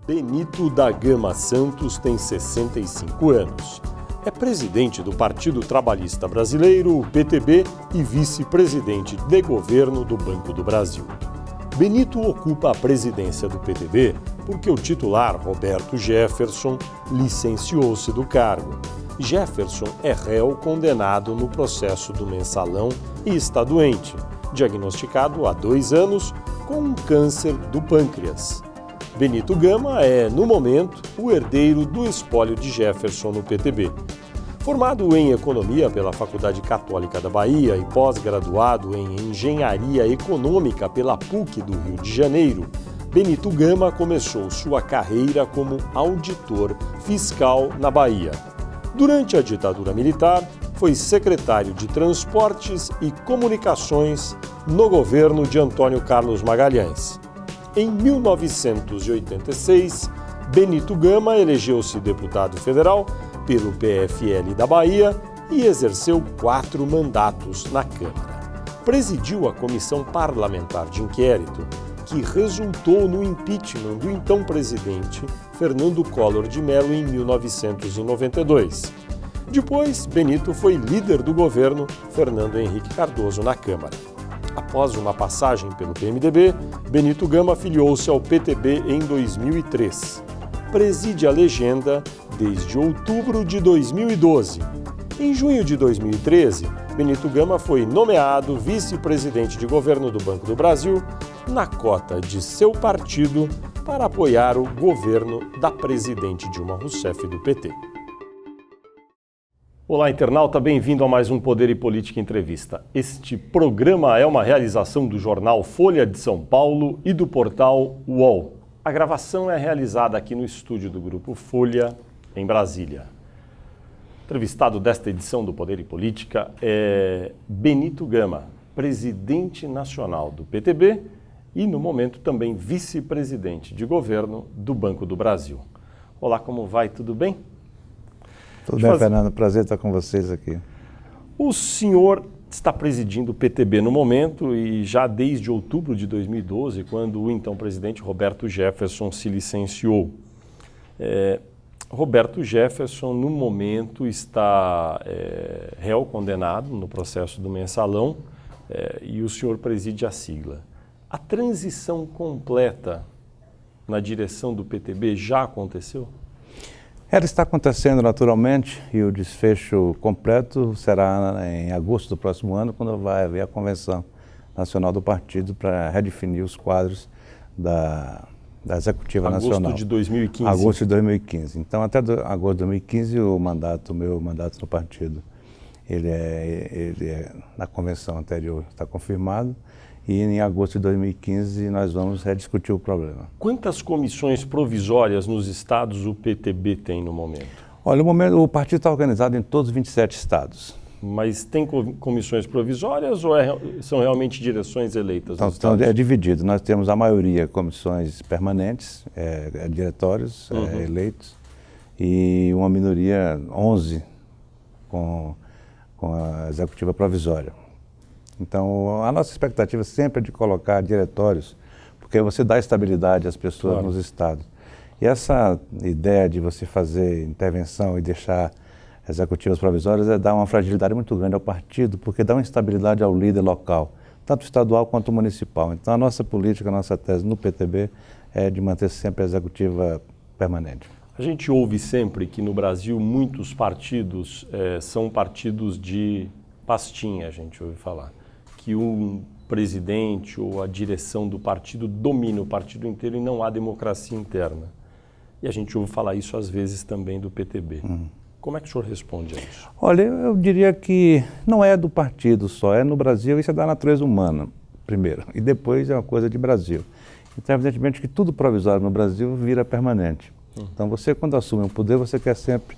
Benito da Gama Santos tem 65 anos. É presidente do Partido Trabalhista Brasileiro, o PTB, e vice-presidente de governo do Banco do Brasil. Benito ocupa a presidência do PTB porque o titular, Roberto Jefferson, licenciou-se do cargo. Jefferson é réu condenado no processo do Mensalão e está doente, diagnosticado há 2 anos com um câncer do pâncreas. Benito Gama é, no momento, o herdeiro do espólio de Jefferson no PTB. Formado em Economia pela Faculdade Católica da Bahia e pós-graduado em Engenharia Econômica pela PUC do Rio de Janeiro, Benito Gama começou sua carreira como auditor fiscal na Bahia. Durante a ditadura militar, foi secretário de Transportes e Comunicações no governo de Antônio Carlos Magalhães. Em 1986, Benito Gama elegeu-se deputado federal pelo PFL da Bahia e exerceu 4 mandatos na Câmara. Presidiu a Comissão Parlamentar de Inquérito, que resultou no impeachment do então presidente Fernando Collor de Mello em 1992. Depois, Benito foi líder do governo Fernando Henrique Cardoso na Câmara. Após uma passagem pelo PMDB, Benito Gama filiou-se ao PTB em 2003. Preside a legenda desde outubro de 2012. Em junho de 2013, Benito Gama foi nomeado vice-presidente de governo do Banco do Brasil na cota de seu partido para apoiar o governo da presidente Dilma Rousseff do PT. Olá, internauta, bem-vindo a mais um Poder e Política Entrevista. Este programa é uma realização do jornal Folha de São Paulo e do portal UOL. A gravação é realizada aqui no estúdio do Grupo Folha, em Brasília. O entrevistado desta edição do Poder e Política é Benito Gama, presidente nacional do PTB e, no momento, também vice-presidente de governo do Banco do Brasil. Olá, como vai? Tudo bem? Tudo bem, Fernando. Prazer estar com vocês aqui. O senhor está presidindo o PTB no momento e já desde outubro de 2012, quando o então presidente Roberto Jefferson se licenciou. Roberto Jefferson, no momento, está réu condenado no processo do Mensalão e o senhor preside a sigla. A transição completa na direção do PTB já aconteceu? Ela está acontecendo naturalmente e o desfecho completo será em agosto do próximo ano, quando vai haver a Convenção Nacional do Partido para redefinir os quadros da Executiva Nacional. Agosto de 2015. Agosto de 2015. Então, até agosto de 2015, o meu mandato no partido, ele é na convenção anterior, está confirmado. E em agosto de 2015 nós vamos rediscutir o problema. Quantas comissões provisórias nos estados o PTB tem no momento? Olha, no momento o partido está organizado em todos os 27 estados. Mas tem comissões provisórias ou são realmente direções eleitas? Então é dividido. Nós temos a maioria comissões permanentes, diretórios eleitos, e uma minoria, 11, com a executiva provisória. Então, a nossa expectativa sempre é de colocar diretórios, porque você dá estabilidade às pessoas nos estados. E essa ideia de você fazer intervenção e deixar executivas provisórias é dar uma fragilidade muito grande ao partido, porque dá uma instabilidade ao líder local, tanto estadual quanto municipal. Então, a nossa política, a nossa tese no PTB é de manter sempre a executiva permanente. A gente ouve sempre que no Brasil muitos partidos são partidos de pastinha, a gente ouve falar. Que um presidente ou a direção do partido domina o partido inteiro e não há democracia interna. E a gente ouve falar isso às vezes também do PTB. Como é que o senhor responde a isso? Olha, eu diria que não é do partido só, é no Brasil, isso é da natureza humana, primeiro, e depois é uma coisa de Brasil. Então, evidentemente que tudo provisório no Brasil vira permanente. Então, você quando assume o poder, você quer sempre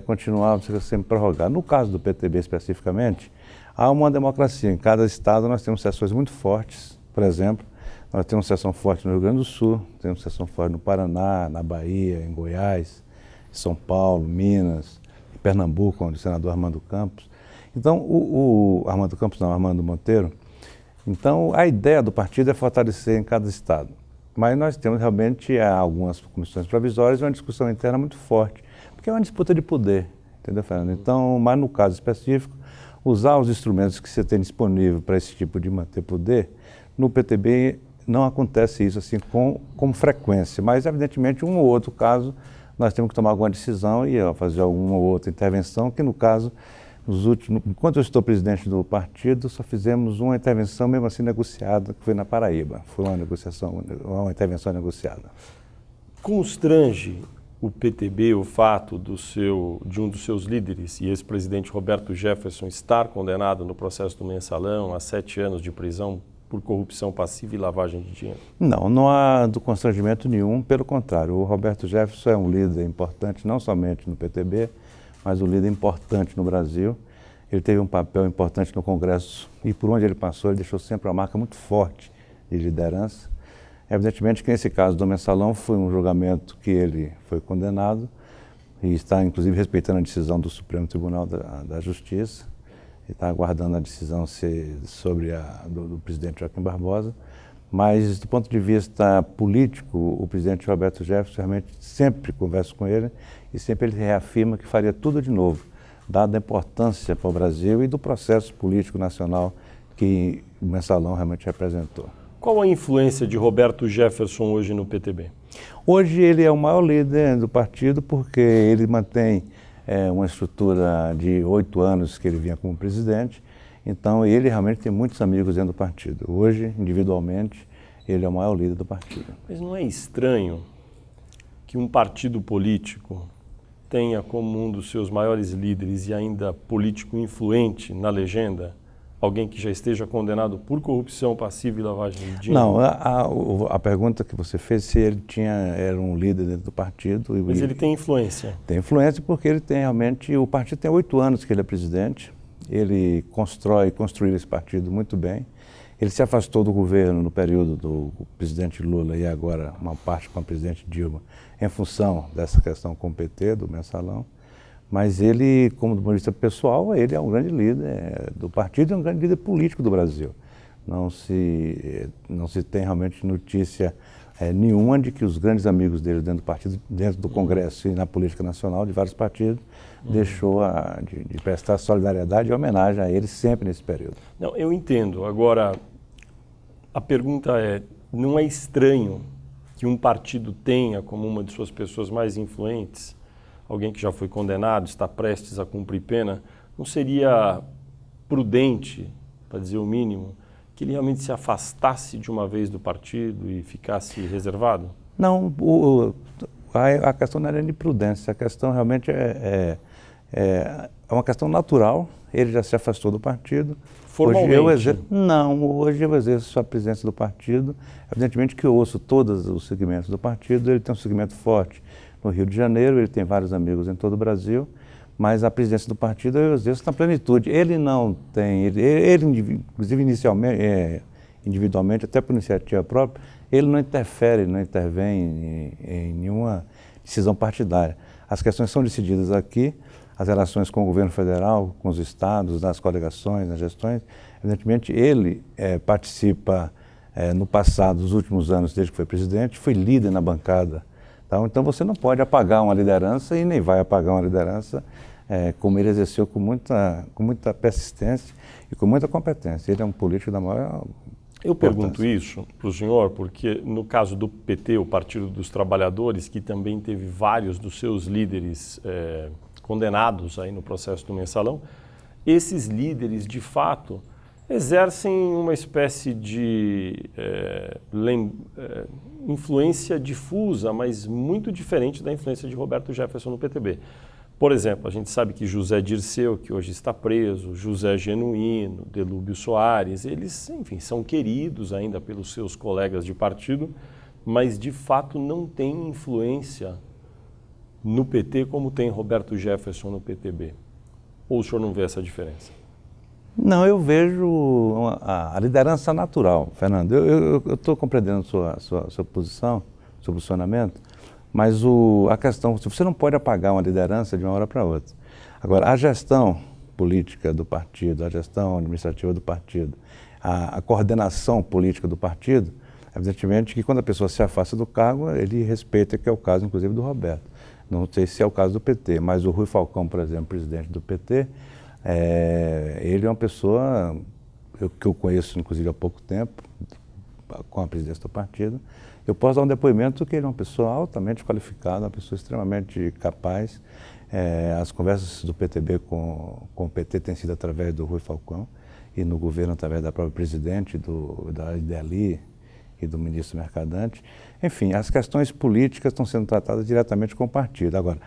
continuar, você quer sempre prorrogar. No caso do PTB especificamente, há uma democracia. Em cada estado nós temos seções muito fortes. Por exemplo, nós temos seção forte no Rio Grande do Sul, temos seção forte no Paraná, na Bahia, em Goiás, em São Paulo, Minas, em Pernambuco, onde o senador Armando Campos. Então, Armando Monteiro. Então, a ideia do partido é fortalecer em cada estado. Mas nós temos realmente algumas comissões provisórias e uma discussão interna muito forte, porque é uma disputa de poder, entendeu, Fernando? Então, mas no caso específico, usar os instrumentos que você tem disponível para esse tipo de manter poder, no PTB não acontece isso assim com frequência, mas evidentemente um ou outro caso nós temos que tomar alguma decisão e fazer alguma ou outra intervenção, que no caso, enquanto eu estou presidente do partido, só fizemos uma intervenção mesmo assim negociada, que foi na Paraíba, foi uma intervenção negociada. Constrange o PTB o fato de um dos seus líderes e ex-presidente Roberto Jefferson estar condenado no processo do Mensalão a 7 anos de prisão por corrupção passiva e lavagem de dinheiro? Não há do constrangimento nenhum, pelo contrário. O Roberto Jefferson é um líder importante, não somente no PTB, mas um líder importante no Brasil. Ele teve um papel importante no Congresso e por onde ele passou, ele deixou sempre uma marca muito forte de liderança. Evidentemente que nesse caso do Mensalão foi um julgamento que ele foi condenado e está inclusive respeitando a decisão do Supremo Tribunal da Justiça. Ele está aguardando a decisão sobre do presidente Joaquim Barbosa, mas do ponto de vista político, o presidente Roberto Jefferson realmente sempre conversa com ele e sempre ele reafirma que faria tudo de novo, dada a importância para o Brasil e do processo político nacional que o Mensalão realmente representou. Qual a influência de Roberto Jefferson hoje no PTB? Hoje ele é o maior líder do partido porque ele mantém uma estrutura de 8 anos que ele vinha como presidente, então ele realmente tem muitos amigos dentro do partido. Hoje, individualmente, ele é o maior líder do partido. Mas não é estranho que um partido político tenha como um dos seus maiores líderes e ainda político influente na legenda alguém que já esteja condenado por corrupção passiva e lavagem de dinheiro? Não, a pergunta que você fez se ele era um líder dentro do partido. Mas ele tem influência? Tem influência porque ele tem realmente, o partido tem 8 anos que ele é presidente, ele construiu esse partido muito bem. Ele se afastou do governo no período do presidente Lula e agora uma parte com a presidente Dilma, em função dessa questão com o PT, do Mensalão. Mas ele, como do ponto de vista pessoal, ele é um grande líder do partido e um grande líder político do Brasil. Não se tem realmente notícia nenhuma de que os grandes amigos dele dentro do partido, dentro do Congresso e na política nacional de vários partidos, deixou de prestar solidariedade e homenagem a ele sempre nesse período. Não, eu entendo. Agora, a pergunta é, não é estranho que um partido tenha como uma de suas pessoas mais influentes alguém que já foi condenado, está prestes a cumprir pena? Não seria prudente, para dizer o mínimo, que ele realmente se afastasse de uma vez do partido e ficasse reservado? Não, a questão não é de prudência, a questão realmente é uma questão natural. Ele já se afastou do partido. Formalmente? Hoje eu exerço a presidência do partido. Evidentemente que eu ouço todos os segmentos do partido, ele tem um segmento forte no Rio de Janeiro, ele tem vários amigos em todo o Brasil, mas a presidência do partido eu exerço na plenitude. Ele não tem, ele inclusive inicialmente, individualmente, até por iniciativa própria, ele não interfere, não intervém em nenhuma decisão partidária. As questões são decididas aqui, as relações com o governo federal, com os estados, nas coligações, nas gestões. Evidentemente, ele participa, no passado, nos últimos anos, desde que foi presidente, foi líder na bancada. Então você não pode apagar uma liderança e nem vai apagar uma liderança como ele exerceu com muita persistência e com muita competência. Ele é um político da maior Eu pergunto isso para o senhor porque no caso do PT, o Partido dos Trabalhadores, que também teve vários dos seus líderes condenados aí no processo do Mensalão, esses líderes de fato exercem uma espécie de influência difusa, mas muito diferente da influência de Roberto Jefferson no PTB. Por exemplo, a gente sabe que José Dirceu, que hoje está preso, José Genuíno, Delúbio Soares, eles, enfim, são queridos ainda pelos seus colegas de partido, mas de fato não têm influência no PT como tem Roberto Jefferson no PTB. Ou o senhor não vê essa diferença? Não, eu vejo a liderança natural, Fernando. Eu estou compreendendo sua posição, seu posicionamento, mas a questão, você não pode apagar uma liderança de uma hora para outra. Agora, a gestão política do partido, a gestão administrativa do partido, a coordenação política do partido, Evidentemente que quando a pessoa se afasta do cargo, ele respeita, que é o caso, inclusive, do Roberto. Não sei se é o caso do PT, mas o Rui Falcão, por exemplo, presidente do PT, ele é uma pessoa que eu conheço, inclusive, há pouco tempo, com a presidência do partido. Eu posso dar um depoimento que ele é uma pessoa altamente qualificada, uma pessoa extremamente capaz. As conversas do PTB com o PT têm sido através do Rui Falcão e no governo através da própria presidente, da Ideli e do ministro Mercadante. Enfim, as questões políticas estão sendo tratadas diretamente com o partido. Agora,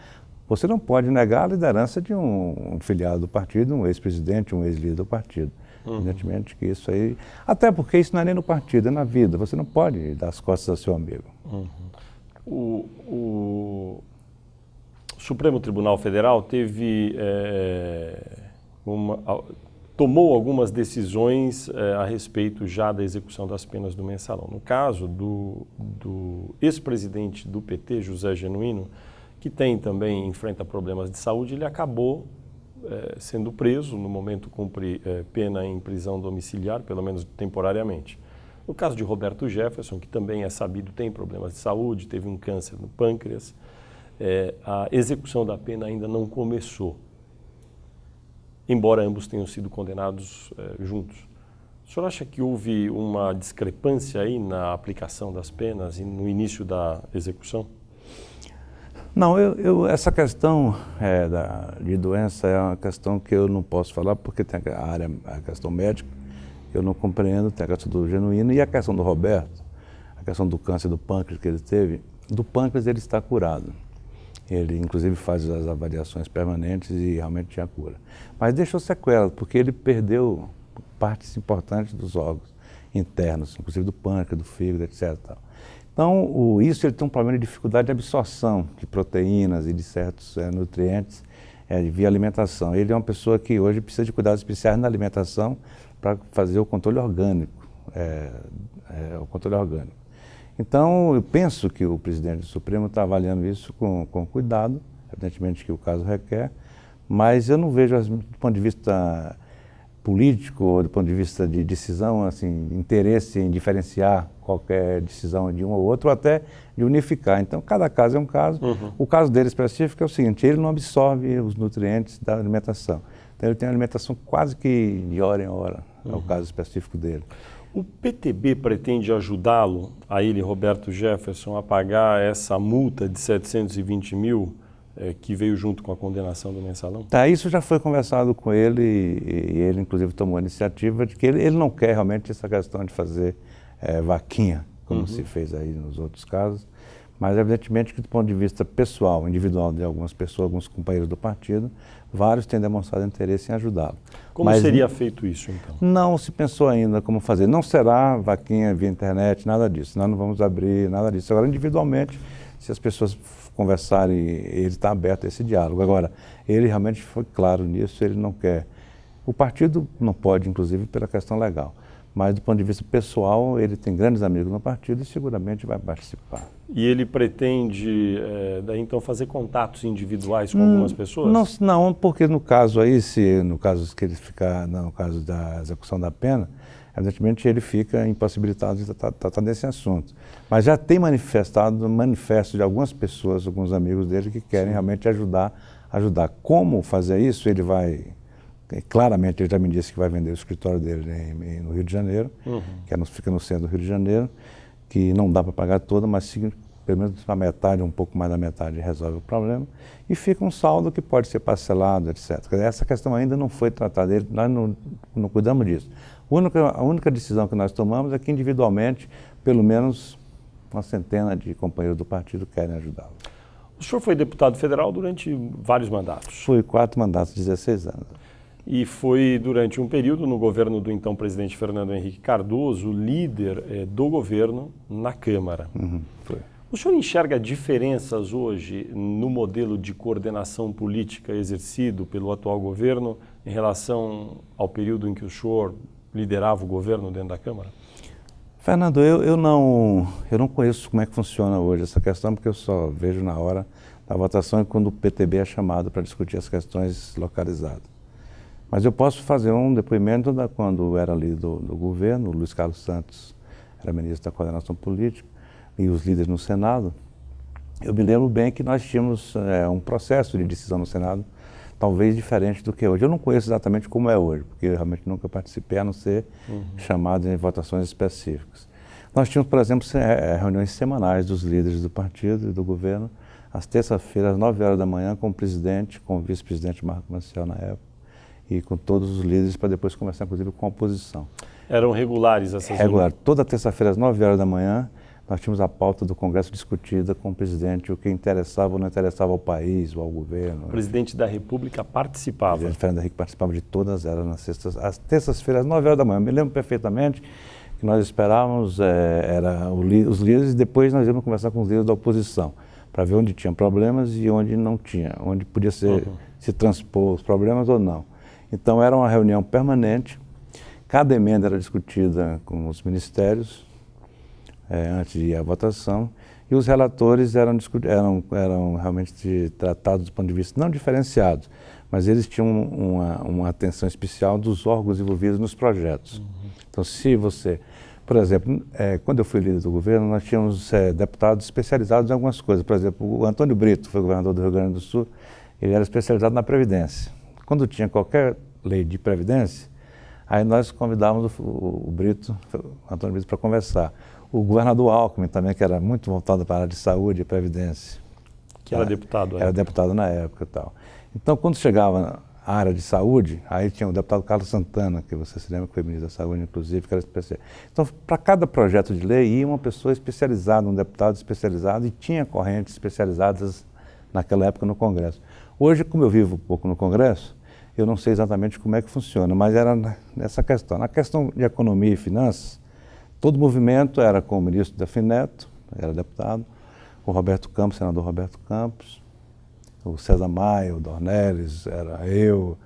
você não pode negar a liderança de um filiado do partido, um ex-presidente, um ex-líder do partido. Evidentemente que isso aí... Até porque isso não é nem no partido, é na vida. Você não pode dar as costas ao seu amigo. O Supremo Tribunal Federal tomou algumas decisões a respeito já da execução das penas do mensalão. No caso do ex-presidente do PT, José Genuíno, que também enfrenta problemas de saúde, ele acabou sendo preso, no momento cumpre pena em prisão domiciliar, pelo menos temporariamente. No caso de Roberto Jefferson, que também é sabido tem problemas de saúde, teve um câncer no pâncreas, a execução da pena ainda não começou, embora ambos tenham sido condenados juntos. O senhor acha que houve uma discrepância aí na aplicação das penas e no início da execução? Não, essa questão de doença é uma questão que eu não posso falar porque tem a questão médica, eu não compreendo, tem a questão do Genuíno e a questão do Roberto, a questão do câncer do pâncreas que ele teve. Do pâncreas ele está curado. Ele, inclusive, faz as avaliações permanentes e realmente tinha cura. Mas deixou sequelas, porque ele perdeu partes importantes dos órgãos internos, inclusive do pâncreas, do fígado, etc. Então, ele tem um problema de dificuldade de absorção de proteínas e de certos nutrientes via alimentação. Ele é uma pessoa que hoje precisa de cuidados especiais na alimentação para fazer o controle orgânico. Então, eu penso que o presidente do Supremo está avaliando isso com cuidado, evidentemente que o caso requer, mas eu não vejo, do ponto de vista político, ou do ponto de vista de decisão, assim, interesse em diferenciar qualquer decisão de um ou outro, ou até de unificar. Então, cada caso é um caso. O caso dele específico é o seguinte, ele não absorve os nutrientes da alimentação. Então, ele tem uma alimentação quase que de hora em hora, é o caso específico dele. O PTB pretende ajudá-lo, a ele, Roberto Jefferson, a pagar essa multa de 720 mil que veio junto com a condenação do mensalão? Isso já foi conversado com ele e ele, inclusive, tomou a iniciativa de que ele não quer realmente essa questão de fazer vaquinha, como se fez aí nos outros casos, mas evidentemente que do ponto de vista pessoal, individual de algumas pessoas, alguns companheiros do partido, vários têm demonstrado interesse em ajudá-lo. Como seria feito isso, então? Não se pensou ainda como fazer. Não será vaquinha via internet, nada disso. Nós não vamos abrir nada disso. Agora, individualmente, se as pessoas conversarem, ele está aberto a esse diálogo. Agora, ele realmente foi claro nisso, ele não quer. O partido não pode, inclusive, pela questão legal. Mas, do ponto de vista pessoal, ele tem grandes amigos no partido e seguramente vai participar. E ele pretende, daí, então, fazer contatos individuais com algumas pessoas? Não, porque no caso aí, no caso que ele ficar, no caso da execução da pena, evidentemente ele fica impossibilitado de tratar desse assunto. Mas já tem manifesto de algumas pessoas, alguns amigos dele que querem realmente ajudar. Como fazer isso? Ele vai... Claramente, ele já me disse que vai vender o escritório dele no Rio de Janeiro, que fica no centro do Rio de Janeiro, que não dá para pagar toda, mas pelo menos a metade, um pouco mais da metade, resolve o problema. E fica um saldo que pode ser parcelado, etc. Essa questão ainda não foi tratada, nós não cuidamos disso. A única decisão que nós tomamos é que individualmente, pelo menos uma centena de companheiros do partido querem ajudá-lo. O senhor foi deputado federal durante vários mandatos? Fui 4 mandatos, 16 anos. E foi durante um período no governo do então presidente Fernando Henrique Cardoso, líder do governo na Câmara. Foi. O senhor enxerga diferenças hoje no modelo de coordenação política exercido pelo atual governo em relação ao período em que o senhor liderava o governo dentro da Câmara? Fernando, eu não conheço como é que funciona hoje essa questão, porque eu só vejo na hora da votação e quando o PTB é chamado para discutir as questões localizadas. Mas eu posso fazer um depoimento quando era líder do governo, o Luiz Carlos Santos era ministro da Coordenação Política, e os líderes no Senado. Eu me lembro bem que nós tínhamos um processo de decisão no Senado, talvez diferente do que é hoje. Eu não conheço exatamente como é hoje, porque eu realmente nunca participei, a não ser chamado em votações específicas. Nós tínhamos, por exemplo, reuniões semanais dos líderes do partido e do governo, às terças-feiras, às 9 horas da manhã, com o presidente, com o vice-presidente Marco Maciel na época, e com todos os líderes, para depois conversar, inclusive, com a oposição. Eram regulares essas reuniões? Regular. Toda terça-feira, às 9 horas da manhã, nós tínhamos a pauta do Congresso discutida com o presidente, o que interessava ou não interessava ao país ou ao governo. O presidente da República participava? O presidente Fernando Henrique participava de todas elas às terças-feiras, às 9 horas da manhã. Eu me lembro perfeitamente que nós esperávamos os líderes e depois nós íamos conversar com os líderes da oposição para ver onde tinha problemas e onde não tinha, onde podia se transpor os problemas ou não. Então era uma reunião permanente, cada emenda era discutida com os ministérios, antes de ir à votação, e os relatores eram realmente tratados do ponto de vista não diferenciados, mas eles tinham uma atenção especial dos órgãos envolvidos nos projetos. Então, se você, por exemplo, quando eu fui líder do governo, nós tínhamos deputados especializados em algumas coisas. Por exemplo, o Antônio Brito, foi governador do Rio Grande do Sul, ele era especializado na Previdência. Quando tinha qualquer lei de Previdência, aí nós convidávamos o Antônio Brito, para conversar. O governador Alckmin também, que era muito voltado para a área de saúde e previdência. Que era deputado. Era deputado na época e tal. Então, quando chegava a área de saúde, aí tinha o deputado Carlos Santana, que você se lembra que foi ministro da Saúde, inclusive, que era especial. Então, para cada projeto de lei, ia uma pessoa especializada, um deputado especializado, e tinha correntes especializadas naquela época no Congresso. Hoje, como eu vivo um pouco no Congresso, eu não sei exatamente como é que funciona, mas era nessa questão. Na questão de economia e finanças, todo o movimento era com o ministro Delfim Neto, era deputado, o Roberto Campos, senador Roberto Campos, o César Maia, o Dornelles, era eu,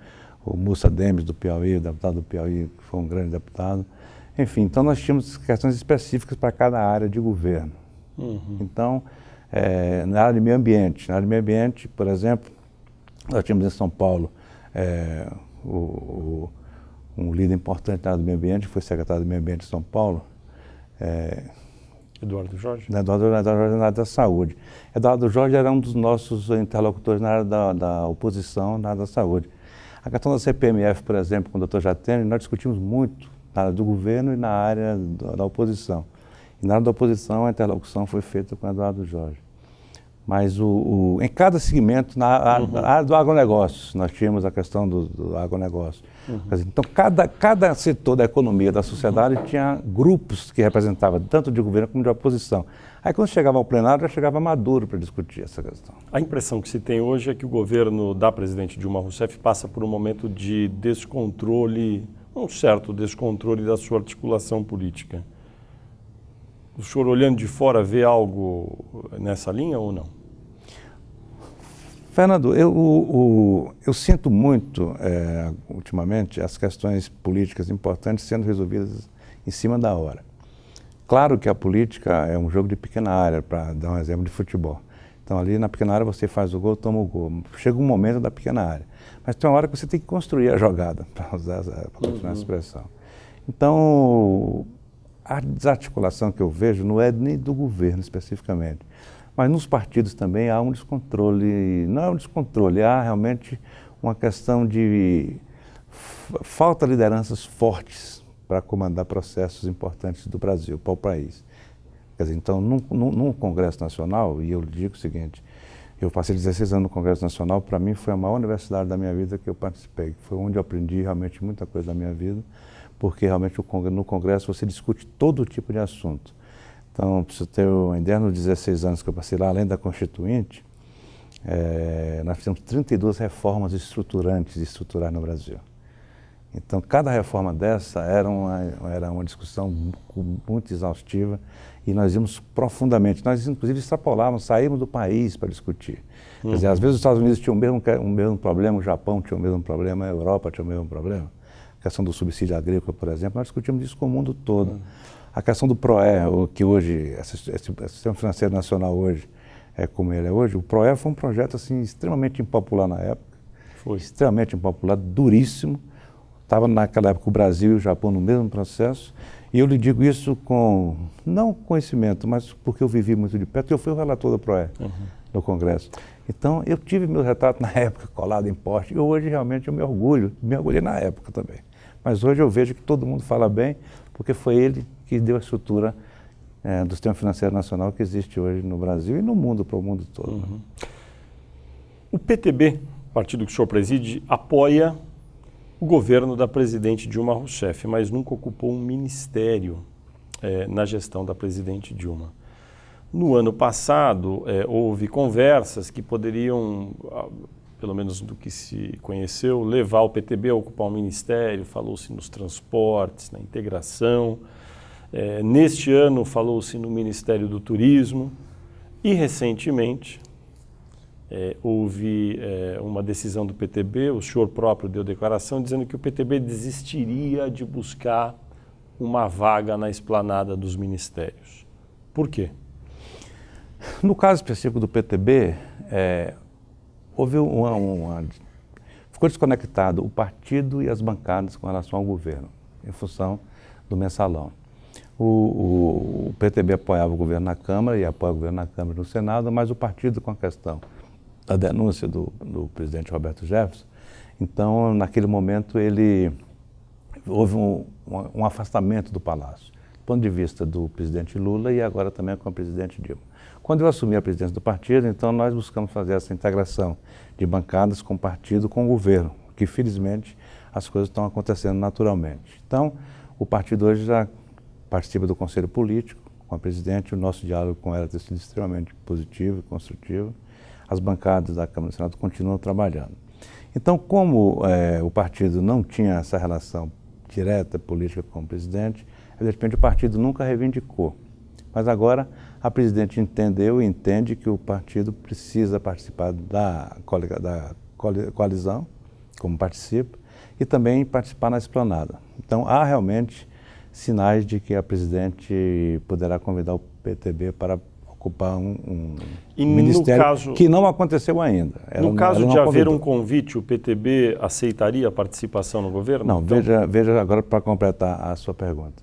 o Mussa Demes do Piauí, o deputado do Piauí, que foi um grande deputado. Enfim, então nós tínhamos questões específicas para cada área de governo. Então, na área de meio ambiente, por exemplo, nós tínhamos em São Paulo um líder importante na área do meio ambiente, que foi secretário do meio ambiente de São Paulo, Eduardo Jorge? Eduardo Jorge na área da saúde. Eduardo Jorge era um dos nossos interlocutores na área da oposição, na área da saúde. A questão da CPMF, por exemplo, com o Dr. Jatene, nós discutimos muito na área do governo e na área da oposição. E na área da oposição, a interlocução foi feita com o Eduardo Jorge. Mas em cada segmento, na área do agronegócio, nós tínhamos a questão do agronegócio. Então, cada setor da economia, da sociedade, tinha grupos que representavam tanto de governo como de oposição. Aí, quando chegava ao plenário, já chegava maduro para discutir essa questão. A impressão que se tem hoje é que o governo da presidente Dilma Rousseff passa por um momento de descontrole, um certo descontrole da sua articulação política. O senhor, olhando de fora, vê algo nessa linha ou não? Fernando, eu sinto muito, ultimamente, as questões políticas importantes sendo resolvidas em cima da hora. Claro que a política é um jogo de pequena área, para dar um exemplo de futebol. Então, ali na pequena área você faz o gol, toma o gol. Chega um momento da pequena área. Mas tem uma hora que você tem que construir a jogada, para continuar a expressão. Então, a desarticulação que eu vejo não é nem do governo especificamente, mas nos partidos também há um descontrole, não é um descontrole, há realmente uma questão de falta de lideranças fortes para comandar processos importantes do Brasil, para o país. Quer dizer, então, num Congresso Nacional, e eu digo o seguinte, eu passei 16 anos no Congresso Nacional, para mim foi a maior universidade da minha vida que eu participei, foi onde eu aprendi realmente muita coisa da minha vida, porque realmente no Congresso você discute todo tipo de assunto. Então, para você ter uma ideia, nos 16 anos que eu passei lá, além da Constituinte, nós fizemos 32 reformas estruturantes e estruturais no Brasil. Então, cada reforma dessa era uma discussão muito exaustiva e nós íamos profundamente. Nós, inclusive, extrapolávamos, saímos do país para discutir. Quer dizer, às vezes os Estados Unidos tinham o mesmo problema, o Japão tinha o mesmo problema, a Europa tinha o mesmo problema. A questão do subsídio agrícola, por exemplo, nós discutimos isso com o mundo todo. A questão do PROE, que hoje, esse sistema financeiro nacional hoje, como ele é hoje, o PROE foi um projeto assim, extremamente impopular na época. Foi. Extremamente impopular, duríssimo. Estava naquela época o Brasil e o Japão no mesmo processo, e eu lhe digo isso com, não conhecimento, mas porque eu vivi muito de perto, porque eu fui o relator da PROE no Congresso. Então, eu tive meu retrato na época colado em poste, e hoje realmente eu me orgulhei na época também. Mas hoje eu vejo que todo mundo fala bem, porque foi ele que deu a estrutura do sistema financeiro nacional que existe hoje no Brasil e no mundo, para o mundo todo. Né? O PTB, partido que o senhor preside, apoia o governo da presidente Dilma Rousseff, mas nunca ocupou um ministério na gestão da presidente Dilma. No ano passado, houve conversas que poderiam, pelo menos do que se conheceu, levar o PTB a ocupar um ministério. Falou-se nos transportes, na integração. Neste ano, falou-se no Ministério do Turismo. E, recentemente, houve uma decisão do PTB, o senhor próprio deu declaração, dizendo que o PTB desistiria de buscar uma vaga na esplanada dos ministérios. Por quê? No caso específico do PTB, houve ficou desconectado o partido e as bancadas com relação ao governo, em função do mensalão. O PTB apoiava o governo na Câmara e apoia o governo na Câmara e no Senado, mas o partido, com a questão da denúncia do presidente Roberto Jefferson, então, naquele momento, houve um afastamento do Palácio, do ponto de vista do presidente Lula e agora também com a presidente Dilma. Quando eu assumi a presidência do partido, então nós buscamos fazer essa integração de bancadas com o partido, com o governo, que felizmente as coisas estão acontecendo naturalmente. Então, o partido hoje já participa do Conselho Político com a presidente, o nosso diálogo com ela tem sido extremamente positivo e construtivo. As bancadas da Câmara e do Senado continuam trabalhando. Então, como o partido não tinha essa relação direta política com o presidente, evidentemente o partido nunca reivindicou. Mas agora a presidente entendeu e entende que o partido precisa participar da coalizão, como participa, e também participar na esplanada. Então há realmente sinais de que a presidente poderá convidar o PTB para ocupar um ministério que não aconteceu ainda. No caso de haver um convite, o PTB aceitaria a participação no governo? Não, então, veja agora para completar a sua pergunta.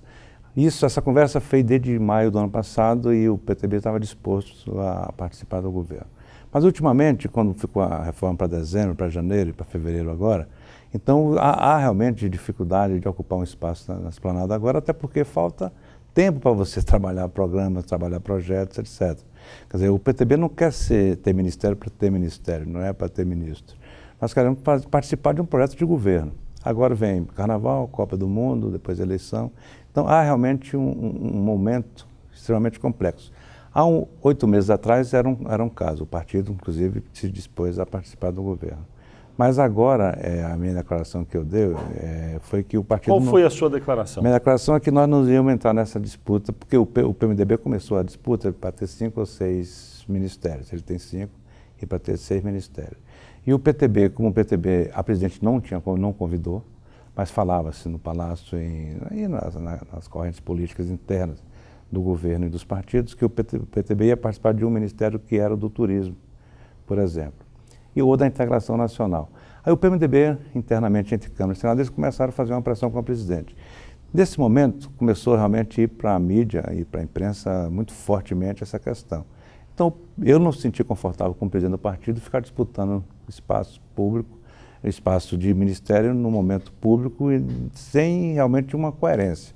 Essa conversa foi desde maio do ano passado e o PTB estava disposto a participar do governo. Mas ultimamente, quando ficou a reforma para dezembro, para janeiro e para fevereiro agora, então há realmente dificuldade de ocupar um espaço na esplanada agora, até porque falta tempo para você trabalhar programas, trabalhar projetos, etc. Quer dizer, o PTB não quer ter ministério para ter ministério, não é para ter ministro. Nós queremos participar de um projeto de governo. Agora vem Carnaval, Copa do Mundo, depois eleição. Então há realmente um momento extremamente complexo. Há 8 meses atrás era um caso, o partido inclusive se dispôs a participar do governo. Mas agora, a minha declaração que eu dei foi que o partido... Qual foi a sua declaração? Minha declaração é que nós não íamos entrar nessa disputa, porque o PMDB começou a disputa para ter 5 ou 6 ministérios. Ele tem 5 e para ter 6 ministérios. E o PTB, como o PTB, a presidente não convidou, mas falava-se no Palácio e nas correntes políticas internas do governo e dos partidos que o PTB ia participar de um ministério que era do turismo, por exemplo, ou da integração nacional. Aí o PMDB, internamente entre Câmara e Senado, eles começaram a fazer uma pressão com o presidente. Nesse momento, começou realmente a ir para a mídia e para a imprensa muito fortemente essa questão. Então, eu não me senti confortável como presidente do partido ficar disputando espaço público, espaço de ministério no momento público e sem realmente uma coerência.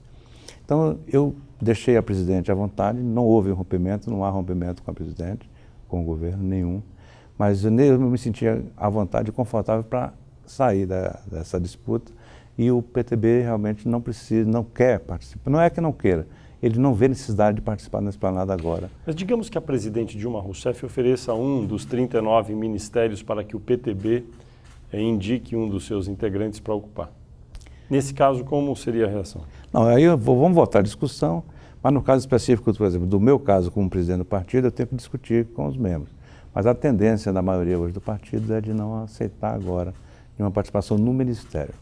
Então, eu deixei a presidente à vontade, não houve rompimento, não há rompimento com a presidente, com o governo nenhum, mas eu me sentia à vontade e confortável para sair dessa disputa e o PTB realmente não quer participar. Não é que não queira, ele não vê necessidade de participar na esplanada agora. Mas digamos que a presidente Dilma Rousseff ofereça um dos 39 ministérios para que o PTB indique um dos seus integrantes para ocupar. Nesse caso, como seria a reação? Não, aí vamos voltar à discussão, mas no caso específico, por exemplo, do meu caso como presidente do partido, eu tenho que discutir com os membros. Mas a tendência da maioria hoje do partido é de não aceitar agora uma participação no ministério.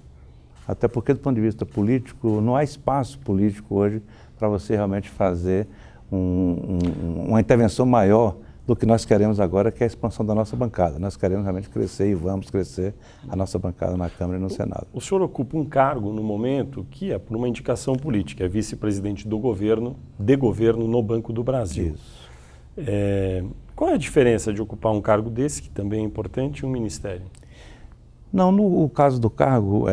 Até porque, do ponto de vista político, não há espaço político hoje para você realmente fazer uma intervenção maior do que nós queremos agora, que é a expansão da nossa bancada. Nós queremos realmente crescer e vamos crescer a nossa bancada na Câmara e no Senado. O senhor ocupa um cargo no momento que é por uma indicação política, é vice-presidente do governo, de governo no Banco do Brasil. Isso. Qual é a diferença de ocupar um cargo desse, que também é importante, e um ministério? Não, no caso do cargo,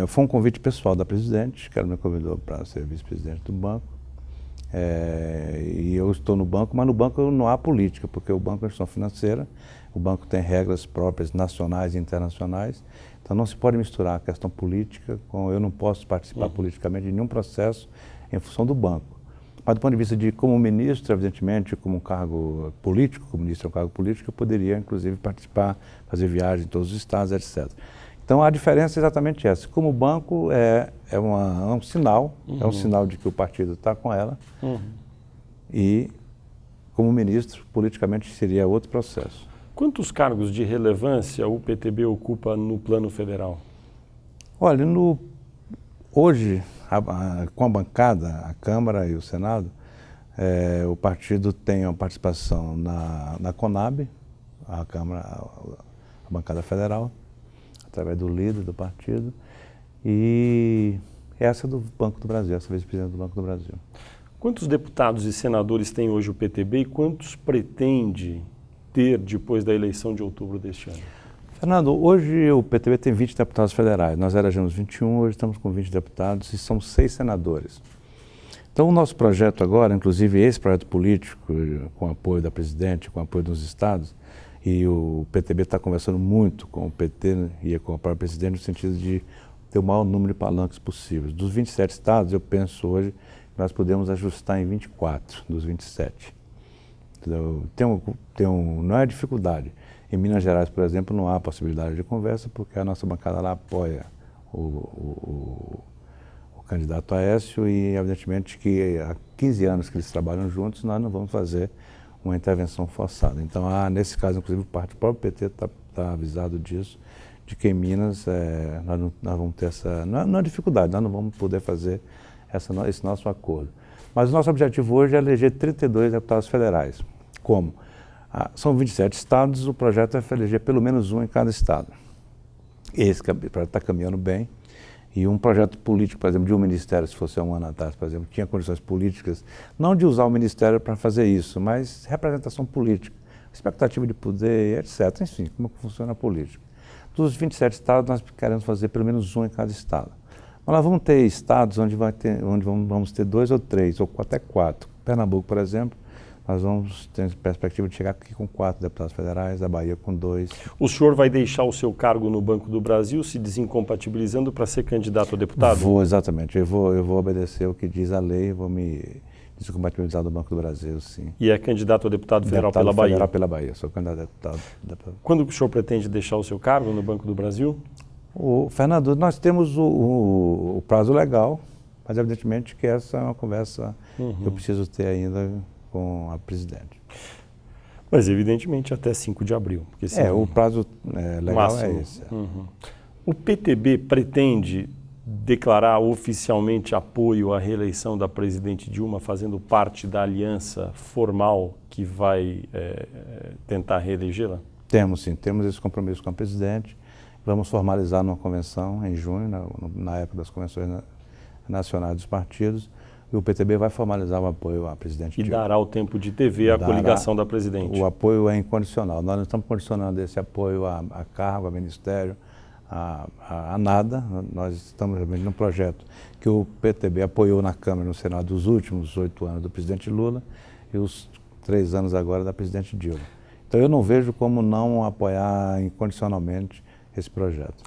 foi um convite pessoal da presidente, que ela me convidou para ser vice-presidente do banco. E eu estou no banco, mas no banco não há política, porque o banco é uma instituição financeira, o banco tem regras próprias nacionais e internacionais, então não se pode misturar a questão política com eu não posso participar politicamente de nenhum processo em função do banco. Mas do ponto de vista de como ministro, evidentemente, como um cargo político, como ministro é um cargo político, eu poderia inclusive participar, fazer viagens em todos os estados, etc. Então a diferença é exatamente essa. Como o banco é um sinal, é um sinal de que o partido está com ela, e como ministro, politicamente seria outro processo. Quantos cargos de relevância o PTB ocupa no plano federal? Olha, hoje, com a bancada, a Câmara e o Senado, o partido tem uma participação na CONAB, a Câmara, a bancada federal, através do líder do partido, e essa é do Banco do Brasil, essa vice-presidente do Banco do Brasil. Quantos deputados e senadores tem hoje o PTB e quantos pretende ter depois da eleição de outubro deste ano? Fernando, hoje o PTB tem 20 deputados federais, nós elegemos 21, hoje estamos com 20 deputados e são 6 senadores. Então o nosso projeto agora, inclusive esse projeto político, com apoio da presidente, com apoio dos estados, e o PTB está conversando muito com o PT e com a própria presidente no sentido de ter o maior número de palanques possíveis. Dos 27 estados, eu penso hoje que nós podemos ajustar em 24 dos 27. Então, não é dificuldade. Em Minas Gerais, por exemplo, não há possibilidade de conversa porque a nossa bancada lá apoia o candidato Aécio e, evidentemente, que há 15 anos que eles trabalham juntos, nós não vamos fazer uma intervenção forçada. Então, nesse caso, inclusive, o próprio PT está avisado disso, de que em Minas nós vamos ter essa... Não é dificuldade, nós não vamos poder fazer esse nosso acordo. Mas o nosso objetivo hoje é eleger 32 deputados federais. Como? São 27 estados, o projeto é eleger pelo menos um em cada estado. Esse projeto está caminhando bem. E um projeto político, por exemplo, de um ministério, se fosse há um ano atrás, por exemplo, tinha condições políticas, não de usar o ministério para fazer isso, mas representação política, expectativa de poder, etc. Enfim, como funciona a política. Dos 27 estados, nós queremos fazer pelo menos um em cada estado. Mas nós vamos ter estados onde vamos ter 2 ou 3, ou até 4. Pernambuco, por exemplo, nós vamos ter perspectiva de chegar aqui com 4 deputados federais, a Bahia com 2. O senhor vai deixar o seu cargo no Banco do Brasil se desincompatibilizando para ser candidato a deputado? Vou, exatamente. Eu vou obedecer o que diz a lei, vou me desincompatibilizar do Banco do Brasil, sim. E é candidato a deputado federal pela Bahia? Federal pela Bahia, sou candidato a deputado. Quando o senhor pretende deixar o seu cargo no Banco do Brasil? Fernando, nós temos o prazo legal, mas evidentemente que essa é uma conversa que eu preciso ter ainda com a presidente. Mas evidentemente até 5 de abril. Porque senão, o prazo legal máximo. É esse. O PTB pretende declarar oficialmente apoio à reeleição da presidente Dilma, fazendo parte da aliança formal que vai tentar reelegê-la? Temos sim, temos esse compromisso com a presidente. Vamos formalizar numa convenção em junho, na época das convenções nacionais dos partidos, e o PTB vai formalizar o apoio à presidente Dilma. E dará o tempo de TV à coligação da presidente. O apoio é incondicional. Nós não estamos condicionando esse apoio a cargo, a ministério, a nada. Nós estamos realmente num projeto que o PTB apoiou na Câmara e no Senado os últimos 8 anos do presidente Lula e os 3 anos agora da presidente Dilma. Então eu não vejo como não apoiar incondicionalmente esse projeto.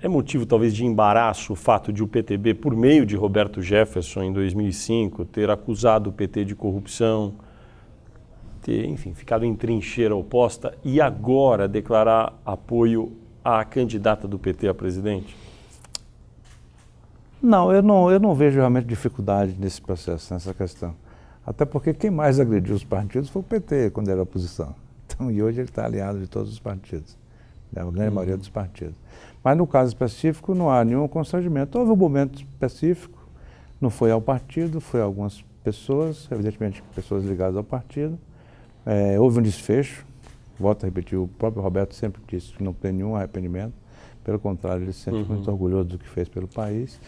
É motivo talvez de embaraço o fato de o PTB, por meio de Roberto Jefferson em 2005, ter acusado o PT de corrupção, ter, enfim, ficado em trincheira oposta e agora declarar apoio à candidata do PT a presidente? Não, eu não vejo realmente dificuldade nesse processo, nessa questão. Até porque quem mais agrediu os partidos foi o PT quando era oposição. Então, e hoje ele está aliado de todos os partidos, a grande maioria dos partidos. Mas no caso específico não há nenhum constrangimento. Houve um momento específico, não foi ao partido, foi a algumas pessoas, evidentemente pessoas ligadas ao partido, Houve um desfecho, volto a repetir, o próprio Roberto sempre disse que não tem nenhum arrependimento, pelo contrário, ele se sente muito orgulhoso do que fez pelo país,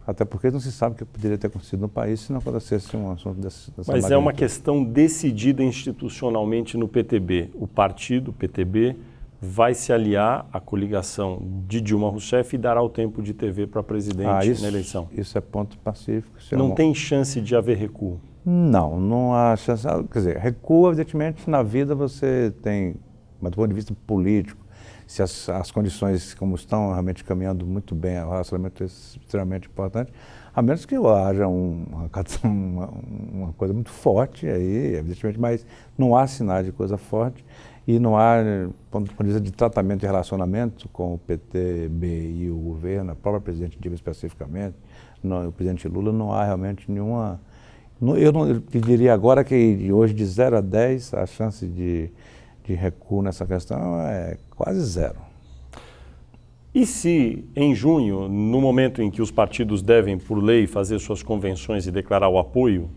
até porque não se sabe o que poderia ter acontecido no país se não acontecesse um assunto dessa Mas magnitude. é uma questão decidida institucionalmente no PTB. O partido, o PTB, vai se aliar à coligação de Dilma Rousseff e dará o tempo de TV para presidente na eleição. Isso é ponto pacífico. Não tem chance de haver recuo? Não há chance. Quer dizer, recuo, evidentemente, na vida você tem, mas do ponto de vista político, se as condições como estão realmente caminhando muito bem, o relacionamento é extremamente importante, a menos que haja uma coisa muito forte aí, evidentemente, mas não há sinais de coisa forte e não há, do ponto de vista de tratamento e relacionamento com o PTB e o governo, a própria presidente Dilma especificamente, o presidente Lula, não há realmente nenhuma... Eu diria agora que hoje de 0 a 10 a chance de recuo nessa questão é quase zero. E se em junho, no momento em que os partidos devem, por lei, fazer suas convenções e declarar o apoio,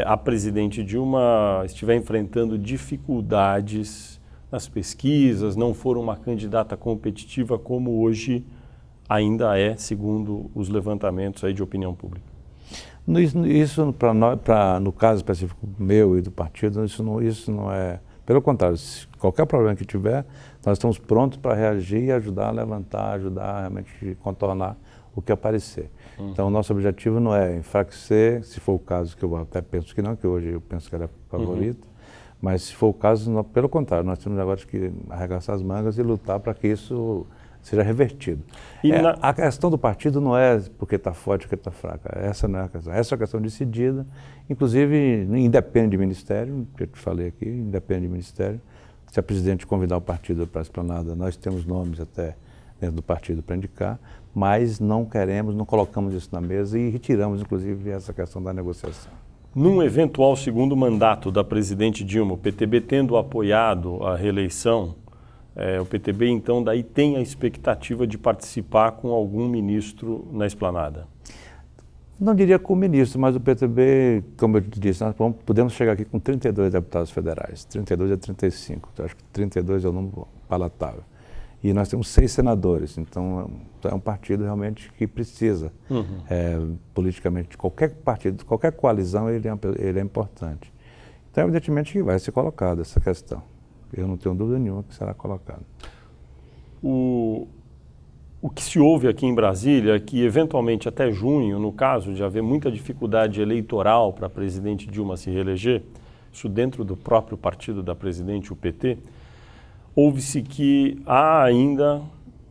a presidente Dilma estiver enfrentando dificuldades nas pesquisas, não for uma candidata competitiva como hoje ainda é, segundo os levantamentos aí de opinião pública? Isso no caso específico meu e do partido, isso não é... Pelo contrário, se qualquer problema que tiver, nós estamos prontos para reagir e ajudar a levantar, ajudar a realmente contornar o que aparecer. Então, o nosso objetivo não é enfraquecer, se for o caso, que eu até penso que não, que hoje eu penso que ela é a favorita, mas se for o caso, pelo contrário, nós temos agora que arregaçar as mangas e lutar para que isso seja revertido. A questão do partido não é porque está forte ou porque está fraca, essa não é a questão. Essa é uma questão decidida, inclusive independe de ministério, que eu te falei aqui, independe de ministério. Se a presidente convidar o partido para a esplanada, nós temos nomes até dentro do partido para indicar, mas não colocamos isso na mesa e retiramos, inclusive, essa questão da negociação. Num eventual segundo mandato da presidente Dilma, o PTB tendo apoiado a reeleição, o PTB, então, daí tem a expectativa de participar com algum ministro na esplanada? Não diria com o ministro, mas o PTB, como eu disse, nós podemos chegar aqui com 32 deputados federais, 32 a 35, então, acho que 32 é o número palatável. E nós temos 6 senadores, então é um partido realmente que precisa, politicamente, de qualquer partido, de qualquer coalizão, ele é importante. Então, evidentemente, que vai ser colocada essa questão. Eu não tenho dúvida nenhuma que será colocado. O que se ouve aqui em Brasília é que, eventualmente, até junho, no caso de haver muita dificuldade eleitoral para a presidente Dilma se reeleger, isso dentro do próprio partido da presidente, o PT, ouve-se que há ainda,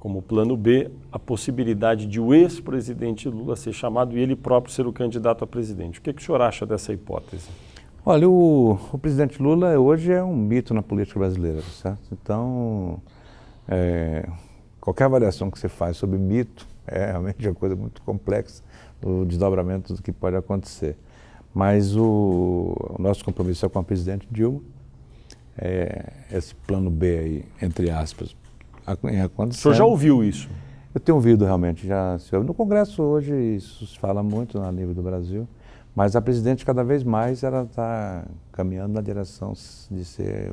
como plano B, a possibilidade de o ex-presidente Lula ser chamado e ele próprio ser o candidato a presidente. O que o senhor acha dessa hipótese? Olha, o presidente Lula hoje é um mito na política brasileira, certo? Então, qualquer avaliação que você faz sobre mito é realmente uma coisa muito complexa, o desdobramento do que pode acontecer. Mas o nosso compromisso é com a presidente Dilma, esse plano B aí, entre aspas, em acontecendo. O senhor já ouviu isso? Eu tenho ouvido realmente, no Congresso hoje isso se fala muito a nível do Brasil. Mas a presidente, cada vez mais, ela está caminhando na direção de ser